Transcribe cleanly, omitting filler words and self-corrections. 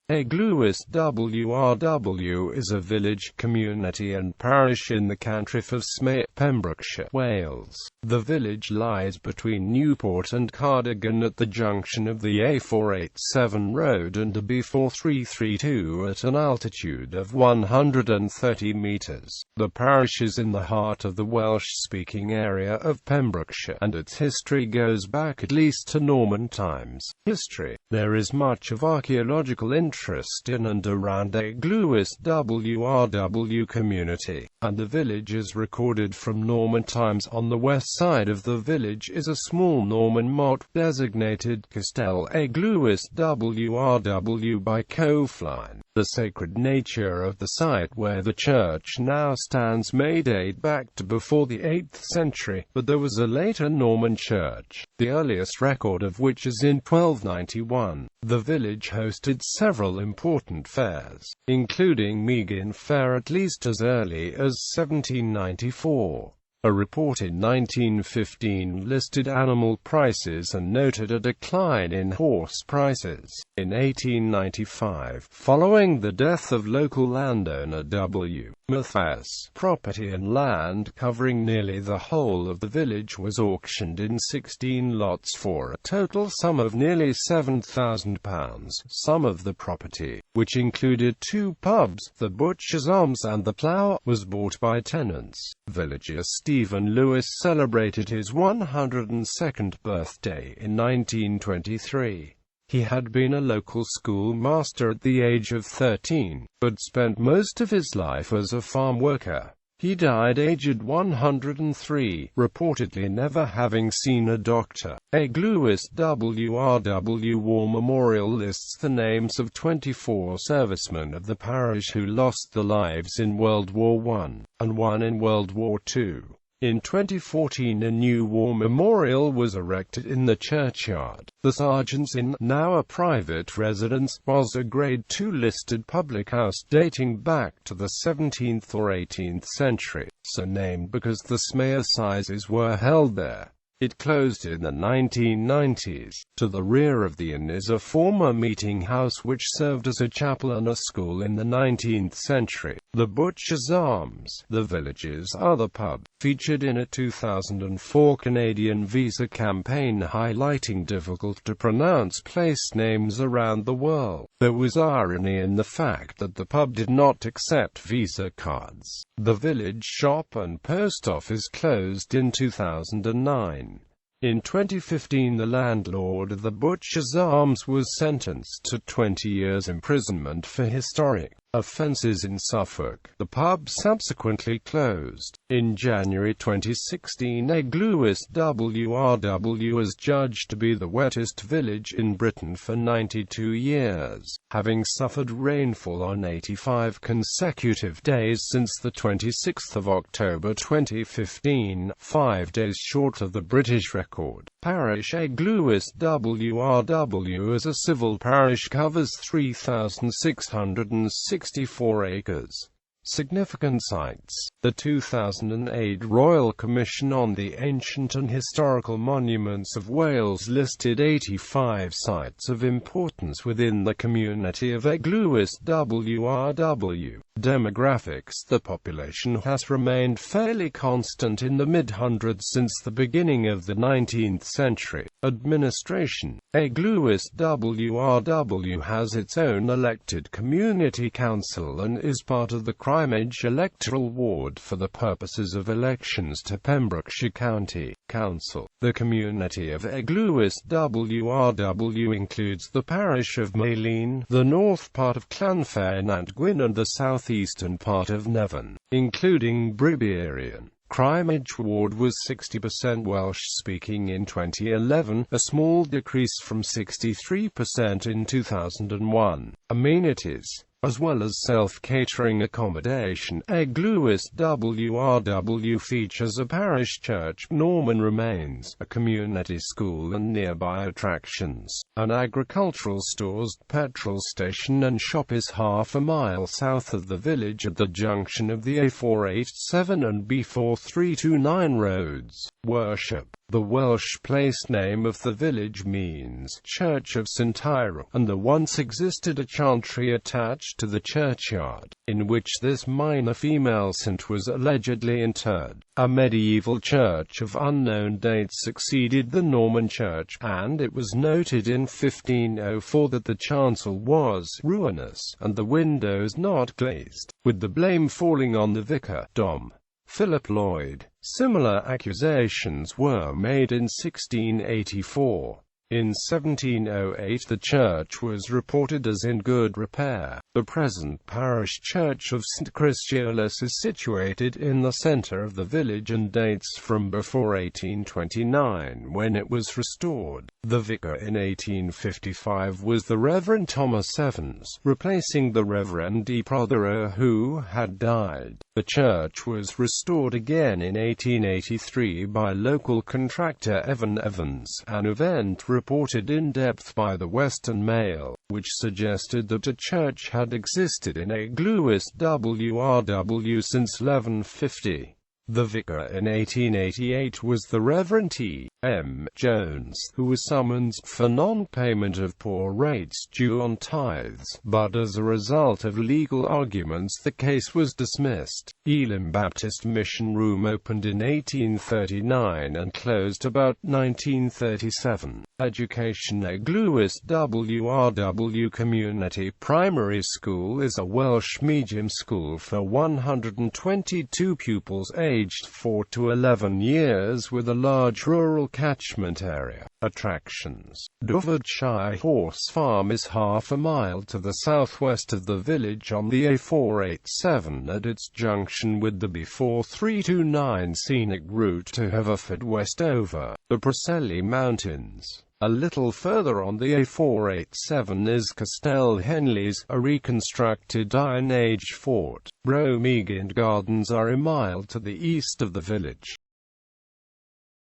Eglwyswrw is a village, community and parish in the Cantref of Cemais, Pembrokeshire, Wales. The village lies between Newport and Cardigan at the junction of the A487 road and the B4332 at an altitude of 130 metres. The parish is in the heart of the Welsh-speaking area of Pembrokeshire, and its history goes back at least to Norman times. There is much of archaeological interest in and around Eglwyswrw community, and the village is recorded from Norman times. On the west side of the village is a small Norman motte designated Castell Eglwyswrw by Cofline. The sacred nature of the site where the church now stands may date back to before the 8th century, but there was a later Norman church, the earliest record of which is in 1291. The village hosted several important fairs, including Meigin Fair at least as early as 1794. A report in 1915 listed animal prices and noted a decline in horse prices. In 1895, following the death of local landowner W. Matthias, property and land covering nearly the whole of the village was auctioned in 16 lots for a total sum of nearly £7,000. Some of the property, which included 2 pubs, the Butcher's Arms and the Plough, was bought by tenants. Villager Stephen Lewis celebrated his 102nd birthday in 1923. He had been a local schoolmaster at the age of 13, but spent most of his life as a farm worker. He died aged 103, reportedly never having seen a doctor. Eglwyswrw War Memorial lists the names of 24 servicemen of the parish who lost their lives in World War I, and 1 in World War II. In 2014 a new war memorial was erected in the churchyard. The Sergeant's Inn, now a private residence, was a Grade II listed public house dating back to the 17th or 18th century, so named because the Cemais assizes were held there. It closed in the 1990s. To the rear of the inn is a former meeting house which served as a chapel and a school in the 19th century. The Butcher's Arms, the village's other pub, featured in a 2004 Canadian visa campaign highlighting difficult-to-pronounce place names around the world. There was irony in the fact that the pub did not accept visa cards. The village shop and post office closed in 2009. In 2015 the landlord of the Butcher's Arms was sentenced to 20 years imprisonment for historic offences in Suffolk. The pub subsequently closed. In January 2016 Eglwyswrw was judged to be the wettest village in Britain for 92 years, having suffered rainfall on 85 consecutive days since the 26th of October 2015, 5 days short of the British record. Parish Eglwyswrw as a civil parish covers 3,664 acres. Significant sites. The 2008 Royal Commission on the Ancient and Historical Monuments of Wales listed 85 sites of importance within the community of Eglwyswrw. Demographics. The population has remained fairly constant in the mid-hundreds since the beginning of the 19th century. Administration. Eglwyswrw has its own elected community council and is part of the Crimage electoral ward for the purposes of elections to Pembrokeshire County Council. The community of Eglwyswrw includes the parish of Maelyn, the north part of Llanfair and Gwyn and the southeastern part of Nilfanion, including Briberian. Crimage ward was 60% Welsh-speaking in 2011, a small decrease from 63% in 2001. Amenities. As well as self-catering accommodation, Eglwyswrw features a parish church, Norman remains, a community school and nearby attractions. An agricultural stores, petrol station and shop is half a mile south of the village at the junction of the A487 and B4329 roads. Worship. The Welsh place name of the village means Church of St Ira, and there once existed a chantry attached to the churchyard, in which this minor female saint was allegedly interred. A medieval church of unknown date succeeded the Norman church, and it was noted in 1504 that the chancel was ruinous, and the windows not glazed, with the blame falling on the vicar, Dom. Philip Lloyd. Similar accusations were made in 1684. In 1708 the church was reported as in good repair. The present parish church of St Christiolis is situated in the centre of the village and dates from before 1829, when it was restored. The vicar in 1855 was the Reverend Thomas Evans, replacing the Reverend D. Prothero, who had died. The church was restored again in 1883 by local contractor Evan Evans, an event reported in depth by the Western Mail, which suggested that a church had existed in Eglwyswrw since 1150. The vicar in 1888 was the Reverend T. M. Jones, who was summoned for non-payment of poor rates due on tithes, but as a result of legal arguments the case was dismissed. Elim Baptist Mission Room opened in 1839 and closed about 1937. Education. Eglwyswrw Community Primary School is a Welsh medium school for 122 pupils aged 4 to 11 years with a large rural catchment area. Attractions. Dyfrdshire Horse Farm is half a mile to the southwest of the village on the A487 at its junction with the B4329 scenic route to Haverford-Westover. The Preseli Mountains. A little further on the A487 is Castell Henlys, a reconstructed Iron Age fort. Bromegand Gardens are a mile to the east of the village.